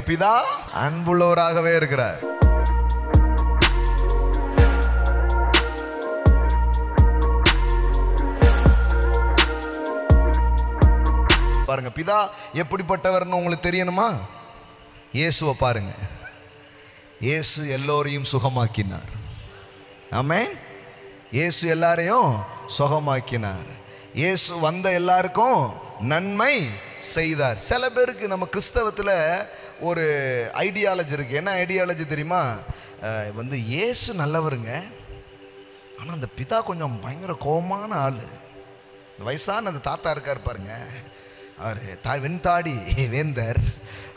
என் பிதா அன்புள்ளவராகவே இருக்கிறார். பாருங்க, பிதா எப்படிப்பட்டவர்னு உங்களுக்கு தெரியணுமா? இயேசுவை பாருங்க. இயேசு எல்லோரையும் சுகமாக்கினார். ஆமென். இயேசு எல்லாரையும் சுகமாக்கினார். இயேசு வந்த எல்லாருக்கும் நன்மை செய்தார். சில பேருக்கு நம்ம கிறிஸ்தவத்தில் ஒரு ஐடியாலஜி இருக்குது. என்ன ஐடியாலஜி தெரியுமா? இயேசு நல்லவருங்க, ஆனால் அந்த பிதா கொஞ்சம் பயங்கர கோபமான ஆள். வயசான அந்த தாத்தா இருக்கார் பாருங்க, அவர் வெண்தாடி வேந்தர்.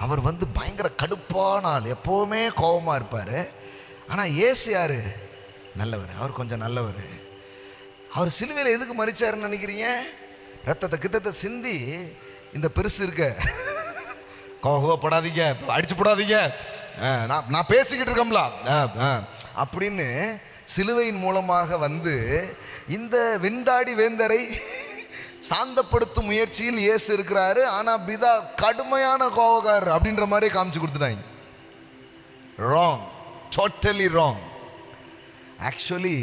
அவர் பயங்கர கடுப்பான ஆள், எப்போவுமே கோபமாக இருப்பார். ஆனால் இயேசு யார்? நல்லவர். அவர் கொஞ்சம் நல்லவர். அவர் சிலுவையில் எதுக்கு மரிச்சாருன்னு நினைக்கிறீங்க? ரத்தத்தை கித்தத்தை சிந்தி இந்த பெருசு இருக்க கோவப்படாதீங்க, அடிச்சு போடாதீங்க, நான் பேசிக்கிட்டு இருக்கோம்ல அப்படின்னு சிலுவையின் மூலமாக இந்த வெண்தாடி வேந்தரை சாந்தப்படுத்தும் முயற்சியில் இயேசு இருக்கிறாரு. ஆனால் பிதா கடுமையான கோவக்காரர் அப்படின்ற மாதிரி காமிச்சு கொடுத்துட்டாங்க. Wrong, totally wrong. ஆக்சுவலி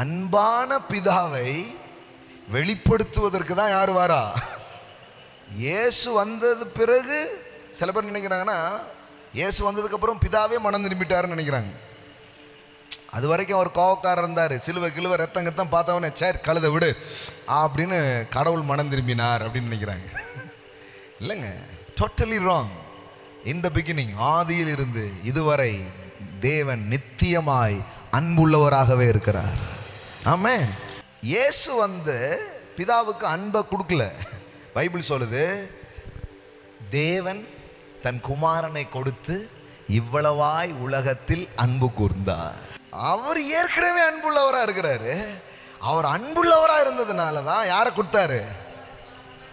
அன்பான பிதாவை வெளிப்படுத்துவதற்கு தான் யார் வாரா? இயேசு வந்தது பிறகு சில பேர் நினைக்கிறாங்கன்னா இயேசு வந்ததுக்கப்புறம் பிதாவே மனம் திரும்பிட்டாருன்னு நினைக்கிறாங்க. அது வரைக்கும் அவர் கோவக்காரர் இருந்தார். சிலுவை கிழுவை ரத்தம் கத்தம் பார்த்தவனே சேர் கழுத விடு அப்படின்னு கடவுள் மனம் திரும்பினார் அப்படின்னு நினைக்கிறாங்க. இல்லைங்க, டோட்டலி ராங். இந்த பிகினிங், ஆதியில் இருந்து இதுவரை தேவன் நித்தியமாய் அன்புள்ளவராகவே இருக்கிறார். ஆமென். இயேசு பிதாவுக்கு அன்பை கொடுக்கல. பைபிள் சொல்லுது, தேவன் தன் குமாரனை கொடுத்து இவ்வளவாய் உலகத்தில் அன்பு கூர்ந்தார். அவர் ஏற்கனவே அன்புள்ளவரா இருக்கிறாரு. அவர் அன்புள்ளவரா இருந்ததுனால தான் யாரை கொடுத்தாரு?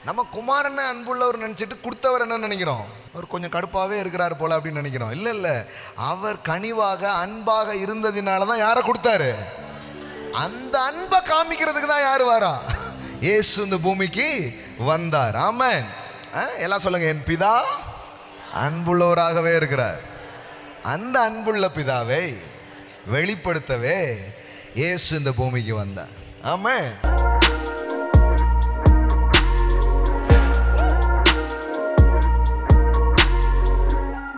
நம்ம குமாரனை அன்புள்ளவர் நினைச்சிட்டு கொடுத்தவர் என்ன நினைக்கிறோம்? அவர் கொஞ்சம் கடுப்பாவே இருக்கிறாரு போல அப்படின்னு நினைக்கிறோம். இல்ல இல்ல, அவர் கனிவாக அன்பாக இருந்ததினால தான் யாரை கொடுத்தாரு? அந்த அன்பை காமிக்கிறதுக்கு தான் யாரு வாரா? இயேசு இந்த பூமிக்கு வந்தார். ஆமென். எல்லாம் சொல்லுங்க, என் பிதா அன்புள்ளவராகவே இருக்கிறார். அந்த அன்புள்ள பிதாவை வெளிப்படுத்தவே இயேசு இந்த பூமிக்கு வந்தார். ஆமென்.